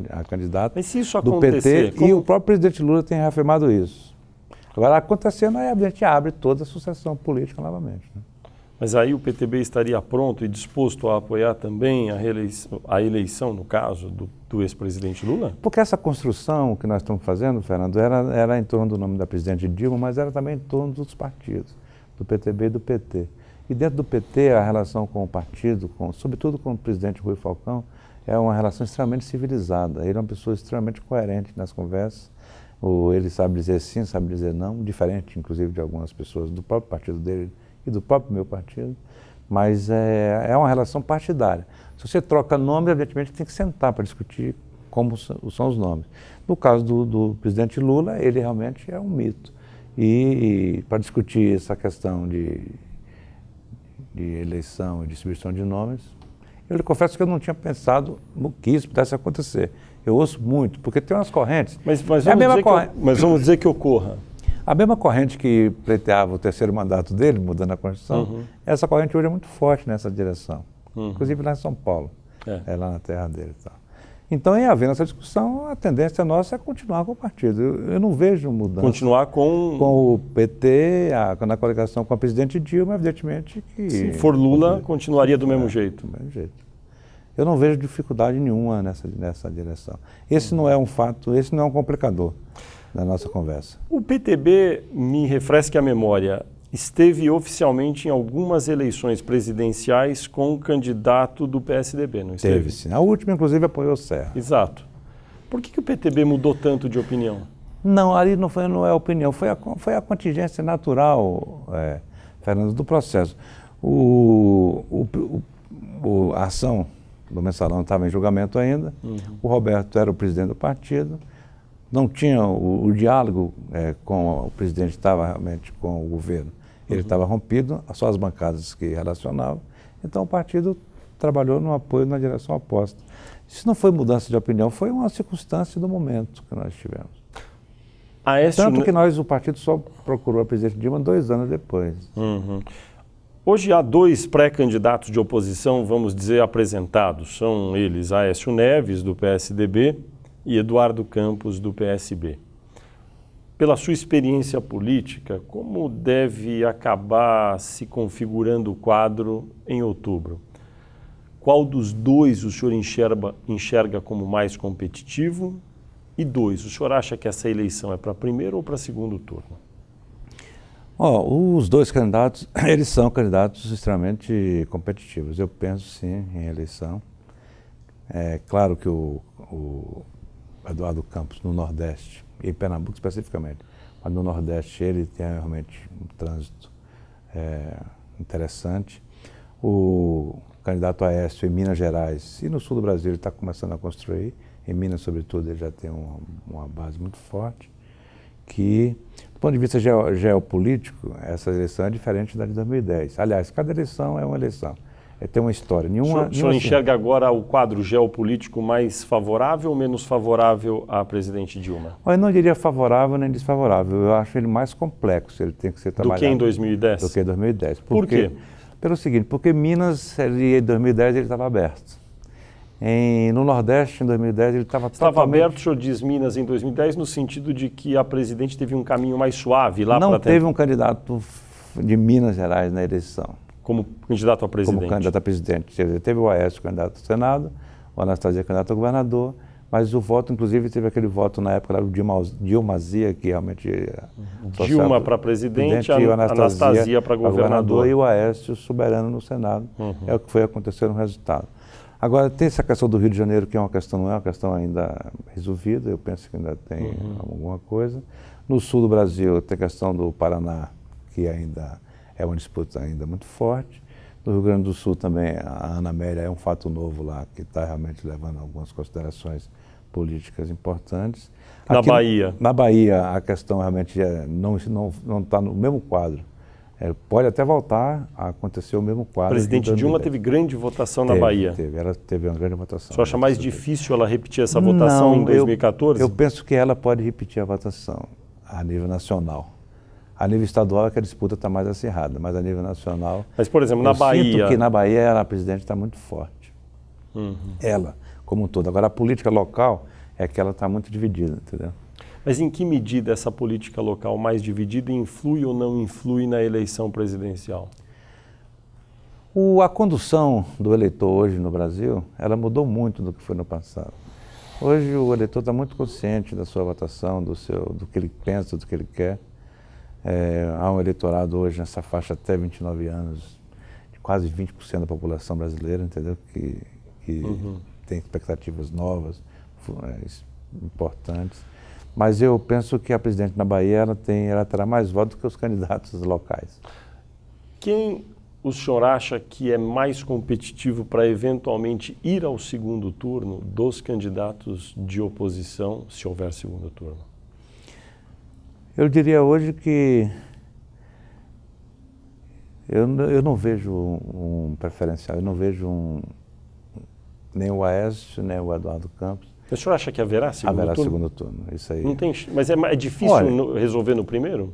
a candidata Mas se isso do acontecer, PT, e o próprio presidente Lula tem reafirmado isso. Agora, acontecendo, aí a gente abre toda a sucessão política novamente. Né? Mas aí o PTB estaria pronto e disposto a apoiar também a eleição, no caso, do ex-presidente Lula? Porque essa construção que nós estamos fazendo, Fernando, era em torno do nome da presidente Dilma, mas era também em torno dos partidos, do PTB e do PT. E dentro do PT, a relação com o partido, sobretudo com o presidente Rui Falcão, é uma relação extremamente civilizada. Ele é uma pessoa extremamente coerente nas conversas. Ele sabe dizer sim, sabe dizer não, diferente, inclusive, de algumas pessoas do próprio partido dele e do próprio meu partido. Mas é uma relação partidária. Se você troca nome, evidentemente, tem que sentar para discutir como são os nomes. No caso do presidente Lula, ele realmente é um mito. E para discutir essa questão de eleição e distribuição de nomes, eu lhe confesso que eu não tinha pensado no que isso pudesse acontecer. Eu ouço muito, porque tem umas correntes... Mas vamos dizer que ocorra. A mesma corrente que pleiteava o terceiro mandato dele, mudando a Constituição, essa corrente hoje é muito forte nessa direção, inclusive lá em São Paulo. É lá na terra dele e tal. Então, em havendo essa discussão, a tendência nossa é continuar com o partido. Eu não vejo mudança. Continuar com o PT, na coligação com a presidente Dilma, evidentemente que... Se for Lula, continuaria do mesmo jeito. Do mesmo jeito. Eu não vejo dificuldade nenhuma nessa direção. Esse não é um fato, esse não é um complicador da nossa conversa. O PTB, me refresque a memória, esteve oficialmente em algumas eleições presidenciais com o candidato do PSDB, não esteve? Teve, sim. A última, inclusive, apoiou o Serra. Exato. Por que o PTB mudou tanto de opinião? Não, ali não é opinião, foi a contingência natural, Fernando, do processo. A ação do Mensalão estava em julgamento ainda, o Roberto era o presidente do partido, não tinha o diálogo com o presidente, estava realmente com o governo. Ele estava rompido, só as bancadas que relacionavam, então o partido trabalhou no apoio na direção oposta. Isso não foi mudança de opinião, foi uma circunstância do momento que nós tivemos. Tanto que o partido só procurou a presidente Dilma 2 anos depois. Hoje há 2 pré-candidatos de oposição, vamos dizer, apresentados. São eles Aécio Neves, do PSDB, e Eduardo Campos, do PSB. Pela sua experiência política, como deve acabar se configurando o quadro em outubro? Qual dos 2 o senhor enxerga como mais competitivo? E 2, o senhor acha que essa eleição é para primeiro ou para segundo turno? Os 2 candidatos, eles são candidatos extremamente competitivos. Eu penso, sim, em eleição. É claro que o Eduardo Campos, no Nordeste, e em Pernambuco especificamente, mas no Nordeste ele tem realmente um trânsito interessante. O candidato Aécio em Minas Gerais e no sul do Brasil ele está começando a construir. Em Minas, sobretudo, ele já tem uma base muito forte, que, do ponto de vista geopolítico, essa eleição é diferente da de 2010. Aliás, cada eleição é uma eleição. Tem uma história. O senhor enxerga agora o quadro geopolítico mais favorável ou menos favorável à presidente Dilma? Eu não diria favorável nem desfavorável. Eu acho ele mais complexo. Ele tem que ser trabalhado. Do que em 2010? Do que em 2010. Por quê? Pelo seguinte, porque Minas, em 2010, ele estava aberto. No Nordeste, em 2010, ele estava totalmente... aberto, o senhor diz Minas em 2010, no sentido de que a presidente teve um caminho mais suave lá para... Não teve um candidato de Minas Gerais na eleição. Como candidato a presidente? Como candidato a presidente. Teve o Aécio candidato ao Senado, o Anastasia candidato a governador, mas o voto, inclusive, teve aquele voto na época do Dilmazia, que realmente... Dilma para presidente, a Anastasia para governador. E o Aécio soberano no Senado. É o que foi acontecer no resultado. Agora, tem essa questão do Rio de Janeiro, que não é uma questão ainda resolvida, eu penso que ainda tem alguma coisa. No sul do Brasil, tem a questão do Paraná, que ainda é uma disputa ainda muito forte. No Rio Grande do Sul também, a Ana Amélia é um fato novo lá, que está realmente levando algumas considerações políticas importantes. Na Bahia? Na Bahia, a questão realmente não está no mesmo quadro. Pode até voltar a acontecer o mesmo quadro. A presidente Dilma teve grande votação na Bahia. Ela teve uma grande votação. Você acha mais difícil ela repetir essa votação em 2014? Eu penso que ela pode repetir a votação a nível nacional. A nível estadual é que a disputa está mais acirrada, mas a nível nacional... Mas, por exemplo, na Bahia... Eu sinto que na Bahia a presidente está muito forte. Ela, como um todo. Agora, a política local é que ela está muito dividida, entendeu? Mas em que medida essa política local mais dividida influi ou não influi na eleição presidencial? A condução do eleitor hoje no Brasil, ela mudou muito do que foi no passado. Hoje o eleitor está muito consciente da sua votação, do que ele pensa, do que ele quer. Há um eleitorado hoje nessa faixa até 29 anos, de quase 20% da população brasileira, entendeu? Que tem expectativas novas, importantes. Mas eu penso que a presidente na Bahia ela terá mais votos do que os candidatos locais. Quem o senhor acha que é mais competitivo para eventualmente ir ao segundo turno dos candidatos de oposição, se houver segundo turno? Eu diria hoje que eu não vejo um preferencial, eu não vejo nem o Aécio, nem o Eduardo Campos. O senhor acha que haverá segundo turno? Haverá segundo turno, isso aí. Não tem, mas é difícil resolver no primeiro?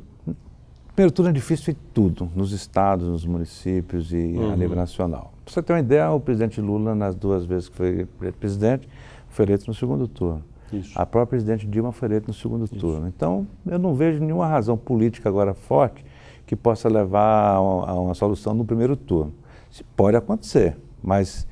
Primeiro turno é difícil em tudo, nos estados, nos municípios e a nível nacional. Para você ter uma ideia, o presidente Lula, nas 2 vezes que foi presidente, foi eleito no segundo turno. Isso. A própria presidente Dilma foi eleita no segundo turno. Então, eu não vejo nenhuma razão política agora forte que possa levar a uma solução no primeiro turno. Isso pode acontecer, mas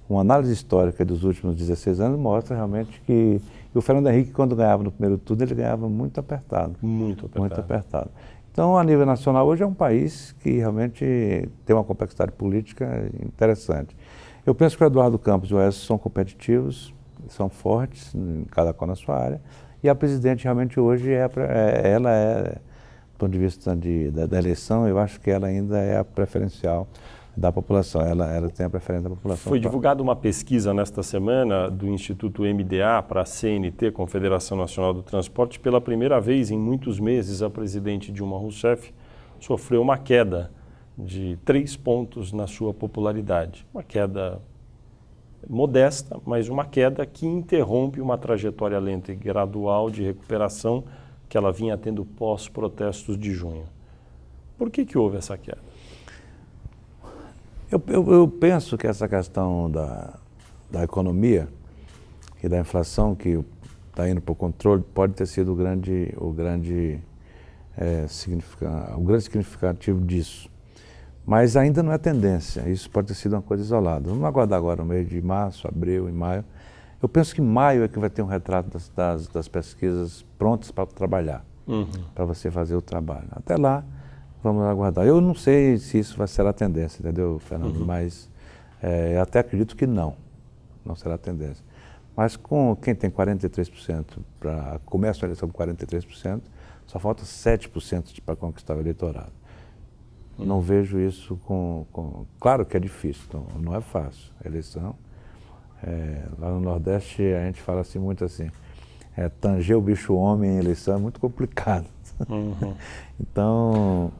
uma análise histórica dos últimos 16 anos mostra realmente que o Fernando Henrique, quando ganhava no primeiro turno, ele ganhava muito apertado. Muito apertado. Muito apertado. Então, a nível nacional, hoje é um país que realmente tem uma complexidade política interessante. Eu penso que o Eduardo Campos e o Aécio são competitivos, são fortes, cada qual na sua área, e a presidente realmente hoje, do ponto de vista da eleição, eu acho que ela ainda é a preferencial da população, ela tem a preferência da população. Foi divulgada uma pesquisa nesta semana do Instituto MDA para a CNT, Confederação Nacional do Transporte. Pela primeira vez em muitos meses, a presidente Dilma Rousseff sofreu uma queda de 3 pontos na sua popularidade. Uma queda modesta, mas uma queda que interrompe uma trajetória lenta e gradual de recuperação que ela vinha tendo pós-protestos de junho. Por que houve essa queda? Eu penso que essa questão da economia e da inflação que está indo para o controle pode ter sido o grande significativo disso. Mas ainda não é tendência, isso pode ter sido uma coisa isolada. Vamos aguardar agora o mês de março, abril e maio. Eu penso que maio é que vai ter um retrato das pesquisas prontas para trabalhar, para você fazer o trabalho. Até lá, vamos aguardar. Eu não sei se isso será a tendência, entendeu, Fernando? Mas eu até acredito que não será a tendência. Mas com quem tem 43%, começa a eleição com 43%, só falta 7% para conquistar o eleitorado. Não vejo isso Claro que é difícil, não é fácil a eleição. Lá no Nordeste a gente fala assim, muito assim, tanger o bicho homem em eleição é muito complicado. Então...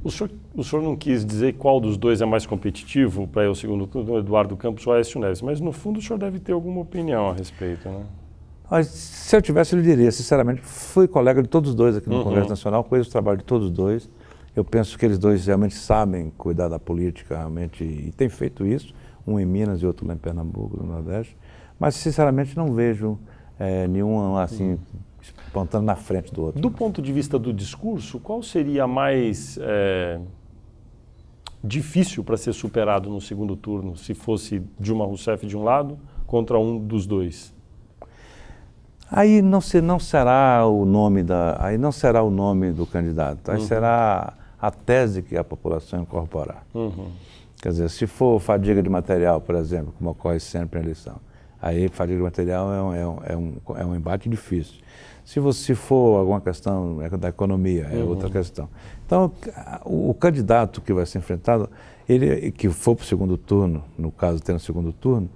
O senhor não quis dizer qual dos dois é mais competitivo para ir ao segundo turno, Eduardo Campos ou Aécio Neves, mas no fundo o senhor deve ter alguma opinião a respeito, né? Mas, se eu tivesse, eu diria, sinceramente, fui colega de todos os dois aqui no Congresso Nacional, conheço o trabalho de todos os dois. Eu penso que eles dois realmente sabem cuidar da política, realmente, e têm feito isso, um em Minas e outro lá em Pernambuco, no Nordeste. Mas, sinceramente, não vejo nenhum, assim, apontando na frente do outro. Do ponto de vista do discurso, qual seria mais difícil para ser superado no segundo turno, se fosse Dilma Rousseff de um lado contra um dos dois? Aí não será o nome do candidato, aí será a tese que a população incorporar. Quer dizer, se for fadiga de material, por exemplo, como ocorre sempre na eleição, aí fadiga de material é um embate difícil. Se for alguma questão da economia, é outra questão. Então, o candidato que vai ser enfrentado, ele que for para o segundo turno, no caso tendo segundo turno,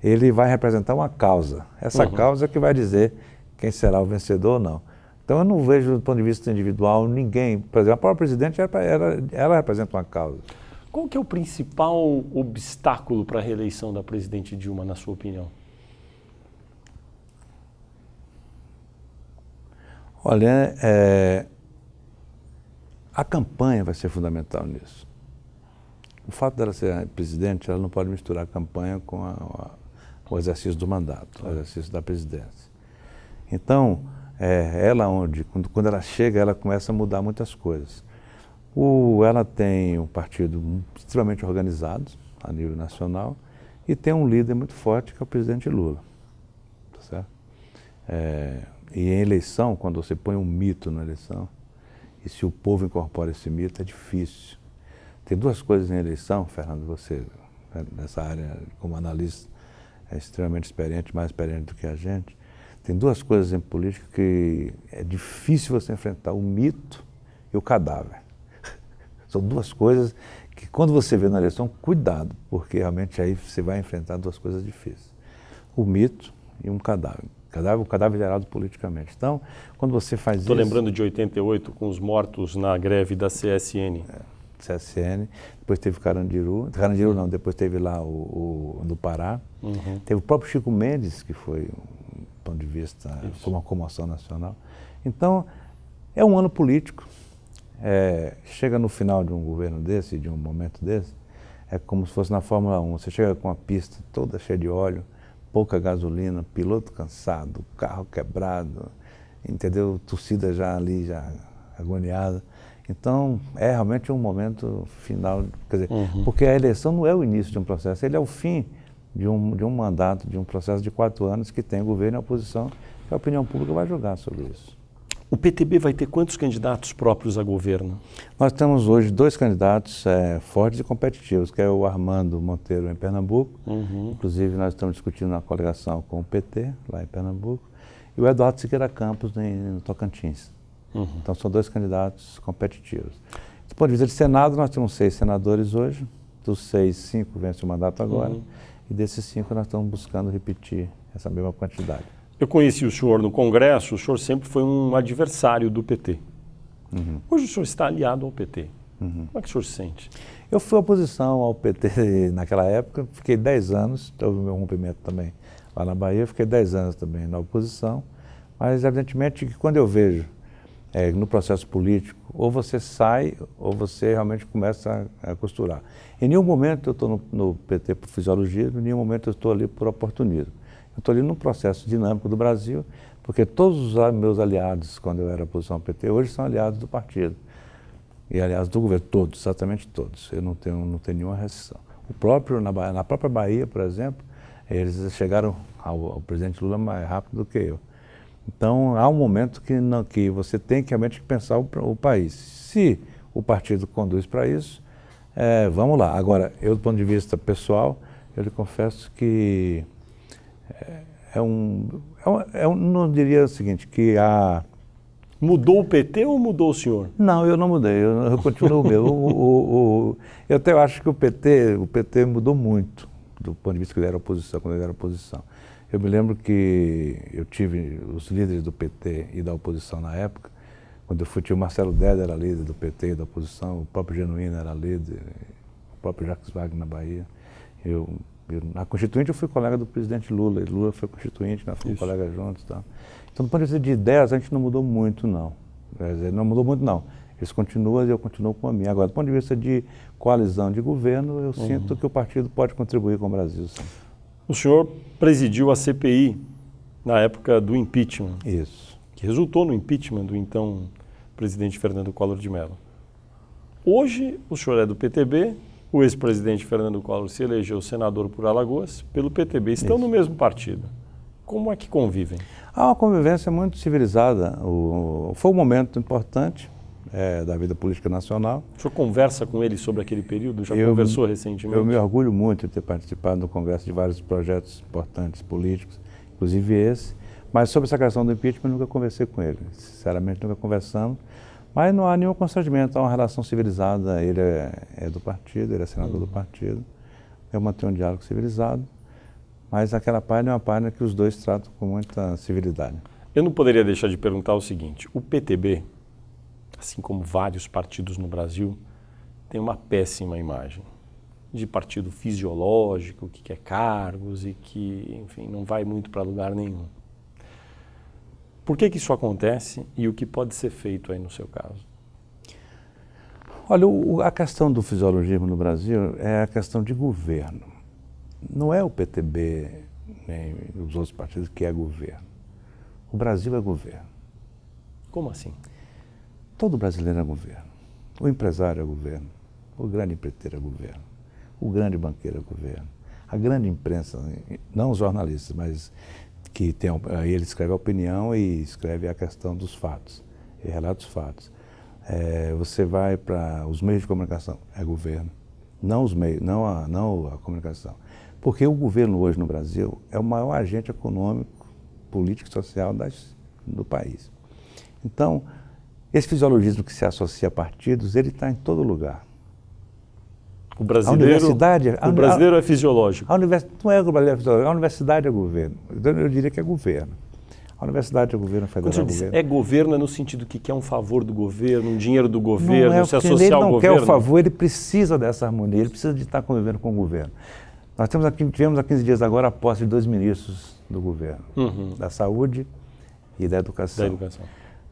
ele vai representar uma causa. Essa causa que vai dizer quem será o vencedor ou não. Então, eu não vejo, do ponto de vista individual, ninguém... Por exemplo, a própria presidente, ela representa uma causa. Qual que é o principal obstáculo para a reeleição da presidente Dilma, na sua opinião? Olha, a campanha vai ser fundamental nisso. O fato dela ser presidente, ela não pode misturar a campanha com o exercício do mandato, o exercício da presidência. Então, quando ela chega, ela começa a mudar muitas coisas. Ela tem um partido extremamente organizado a nível nacional e tem um líder muito forte que é o presidente Lula. Tá certo? E em eleição, quando você põe um mito na eleição, e se o povo incorpora esse mito, é difícil. Tem 2 coisas em eleição, Fernando, você, nessa área, como analista, é extremamente experiente, mais experiente do que a gente. Tem 2 coisas em política que é difícil você enfrentar, o mito e o cadáver. São 2 coisas que, quando você vê na eleição, cuidado, porque realmente aí você vai enfrentar 2 coisas difíceis. O mito e um cadáver. O cadáver gerado politicamente. Então, quando você faz isso... Estou lembrando de 88, com os mortos na greve da CSN. CSN, depois teve Carandiru não, depois teve lá o do Pará. Teve o próprio Chico Mendes, que foi, do ponto de vista, foi uma comoção nacional. Então, é um ano político, chega no final de um governo desse, de um momento desse, é como se fosse na Fórmula 1. Você chega com a pista toda cheia de óleo, pouca gasolina, piloto cansado, carro quebrado, entendeu? Torcida já ali, já agoniada. Então, é realmente um momento final, quer dizer, porque a eleição não é o início de um processo, ele é o fim de um mandato, de um processo de 4 anos que tem governo e oposição, que a opinião pública vai julgar sobre isso. O PTB vai ter quantos candidatos próprios a governo? Nós temos hoje 2 candidatos fortes e competitivos, que é o Armando Monteiro em Pernambuco, inclusive nós estamos discutindo uma coligação com o PT, lá em Pernambuco, e o Eduardo Siqueira Campos no Tocantins. Então são 2 candidatos competitivos. Do ponto de vista de Senado, nós temos 6 senadores hoje, dos 6, 5 vencem o mandato agora, e desses 5 nós estamos buscando repetir essa mesma quantidade. Eu conheci o senhor no Congresso, o senhor sempre foi um adversário do PT. Hoje o senhor está aliado ao PT. Como é que o senhor se sente? Eu fui oposição ao PT naquela época, fiquei 10 anos, houve o meu rompimento também lá na Bahia, fiquei 10 anos também na oposição, mas evidentemente que quando eu vejo no processo político, ou você sai ou você realmente começa a costurar. Em nenhum momento eu estou no PT por fisiologismo, em nenhum momento eu estou ali por oportunismo. Eu estou ali num processo dinâmico do Brasil, porque todos os meus aliados, quando eu era oposição ao PT, hoje são aliados do partido. E aliados do governo, todos, exatamente todos. Eu não tenho nenhuma restrição. Na própria Bahia, por exemplo, eles chegaram ao presidente Lula mais rápido do que eu. Então, há um momento que você tem que realmente pensar o país. Se o partido conduz para isso, vamos lá. Agora, eu, do ponto de vista pessoal, eu lhe confesso que não diria o seguinte, que Mudou o PT ou mudou o senhor? Não, eu não mudei, eu continuo o meu. Eu até acho que o PT mudou muito, do ponto de vista que ele era oposição, quando ele era oposição. Eu me lembro que eu tive os líderes do PT e da oposição na época, quando eu tinha o Marcelo Deda era líder do PT e da oposição, o próprio Genuíno era líder, o próprio Jacques Wagner na Bahia. Na Constituinte eu fui colega do presidente Lula, e Lula foi constituinte, nós fomos colegas juntos e tal. Então, do ponto de vista de ideias, a gente não mudou muito, não. Quer dizer, não mudou muito, não. Eles continuam e eu continuo com a minha. Agora, do ponto de vista de coalizão de governo, eu sinto que o partido pode contribuir com o Brasil, sim. O senhor presidiu a CPI na época do impeachment. Isso. Que resultou no impeachment do então presidente Fernando Collor de Mello. Hoje, o senhor é do PTB, o ex-presidente Fernando Collor se elegeu senador por Alagoas pelo PTB. Estão no mesmo partido. Como é que convivem? Há uma convivência muito civilizada. Foi um momento importante da vida política nacional. O senhor conversa com ele sobre aquele período? Já conversou recentemente? Eu me orgulho muito de ter participado no Congresso de vários projetos importantes políticos, inclusive esse. Mas sobre essa questão do impeachment, eu nunca conversei com ele. Sinceramente, nunca conversamos. Mas não há nenhum constrangimento, há uma relação civilizada. Ele é do partido, ele é senador do partido. Eu mantenho um diálogo civilizado. Mas aquela página é uma página que os dois tratam com muita civilidade. Eu não poderia deixar de perguntar o seguinte: o PTB, assim como vários partidos no Brasil, tem uma péssima imagem de partido fisiológico, que quer cargos e que, enfim, não vai muito para lugar nenhum. Por que isso acontece e o que pode ser feito aí no seu caso? Olha, a questão do fisiologismo no Brasil é a questão de governo. Não é o PTB nem os outros partidos que é governo. O Brasil é governo. Como assim? Todo brasileiro é governo. O empresário é governo. O grande empreiteiro é governo. O grande banqueiro é governo. A grande imprensa, não os jornalistas, mas que tem, aí ele escreve a opinião e escreve a questão dos fatos, e relata os fatos. Você vai para os meios de comunicação, é governo. Não os meios, não a comunicação. Porque o governo hoje no Brasil é o maior agente econômico, político e social do país. Então, esse fisiologismo que se associa a partidos, ele está em todo lugar. O brasileiro é fisiológico. Não é o brasileiro é fisiológico, a universidade é governo. Eu diria que é governo. A universidade é governo, federal é governo. É governo no sentido que quer um favor do governo, um dinheiro do governo, se associar ao governo? Ele não quer o favor, ele precisa dessa harmonia, ele precisa de estar convivendo com o governo. Nós tivemos há 15 dias agora a posse de 2 ministros do governo, da saúde e da educação.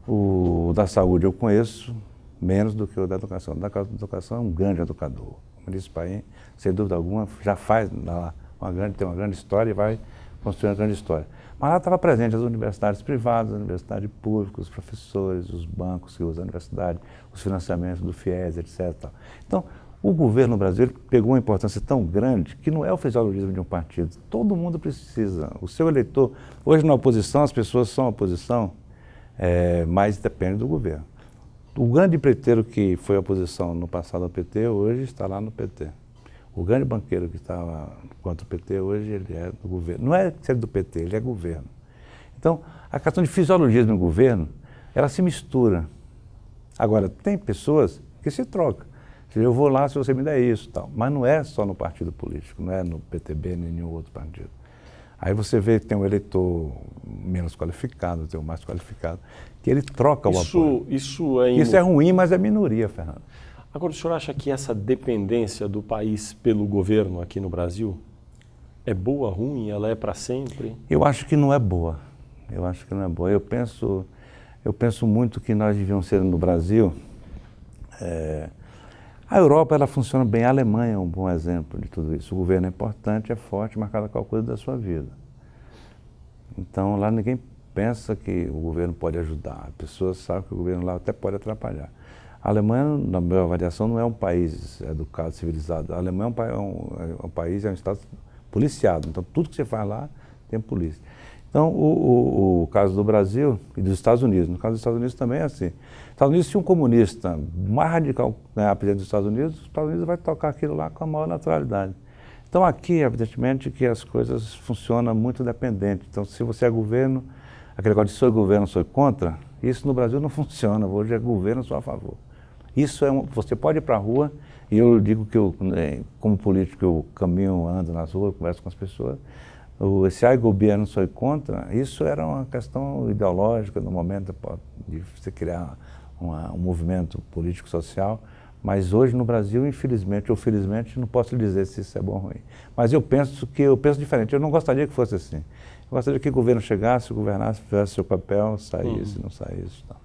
O da saúde eu conheço menos do que o da educação. O da educação é um grande educador. O ministro Paim, sem dúvida alguma, já faz tem uma grande história e vai construir uma grande história. Mas lá estava presente as universidades privadas, a universidade pública, os professores, os bancos que usam a universidade, os financiamentos do FIES, etc. Então, o governo brasileiro pegou uma importância tão grande que não é o fisiologismo de um partido. Todo mundo precisa. O seu eleitor, hoje na oposição, as pessoas são oposição, mas depende do governo. O grande empreiteiro que foi oposição no passado ao PT, hoje está lá no PT. O grande banqueiro que estava contra o PT, hoje ele é do governo. Não é ser do PT, ele é governo. Então, a questão de fisiologismo no governo, ela se mistura. Agora, tem pessoas que se trocam. Eu vou lá se você me der isso, tal. Mas não é só no partido político, não é no PTB nem em nenhum outro partido. Aí você vê que tem um eleitor menos qualificado, tem um mais qualificado, que ele troca o apoio. Isso é ruim, mas é minoria, Fernando. Agora, o senhor acha que essa dependência do país pelo governo aqui no Brasil é boa, ruim? Ela é para sempre? Eu acho que não é boa. Eu penso muito que nós devíamos ser no Brasil. A Europa, ela funciona bem. A Alemanha é um bom exemplo de tudo isso. O governo é importante, é forte, mas cada qual cuida da sua vida. Então, lá ninguém pensa que o governo pode ajudar. As pessoas sabem que o governo lá até pode atrapalhar. A Alemanha, na minha avaliação, não é um país educado, civilizado. A Alemanha é um estado policiado. Então, tudo que você faz lá tem polícia. Então, o caso do Brasil e dos Estados Unidos. No caso dos Estados Unidos também é assim. Nos Estados Unidos, se um comunista mais radical ganhar presidente dos Estados Unidos vai tocar aquilo lá com a maior naturalidade. Então, aqui, evidentemente, que as coisas funcionam muito dependente. Então, se você é governo, aquele negócio de sou governo, sou contra, isso no Brasil não funciona. Hoje é governo, sou a favor. Você pode ir para a rua, e eu digo que como político, eu caminho, ando nas ruas, converso com as pessoas. Esse ai governo, sou contra, isso era uma questão ideológica no momento de você criar um movimento político-social, mas hoje no Brasil, infelizmente ou felizmente, não posso dizer se isso é bom ou ruim. Mas eu penso diferente, eu não gostaria que fosse assim. Eu gostaria que o governo chegasse, governasse, fizesse seu papel, saísse, não saísse. Tá.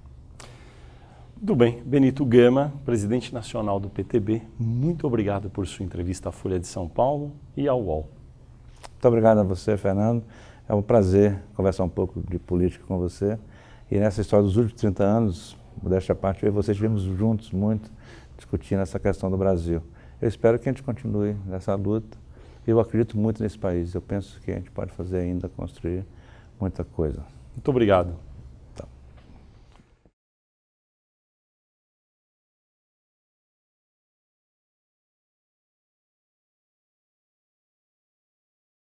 Tudo bem. Benito Gama, presidente nacional do PTB, muito obrigado por sua entrevista à Folha de São Paulo e ao UOL. Muito obrigado a você, Fernando. É um prazer conversar um pouco de política com você. E nessa história dos últimos 30 anos, modéstia à parte, eu e você estivemos juntos muito discutindo essa questão do Brasil. Eu espero que a gente continue nessa luta. Eu acredito muito nesse país. Eu penso que a gente pode fazer ainda, construir muita coisa. Muito obrigado.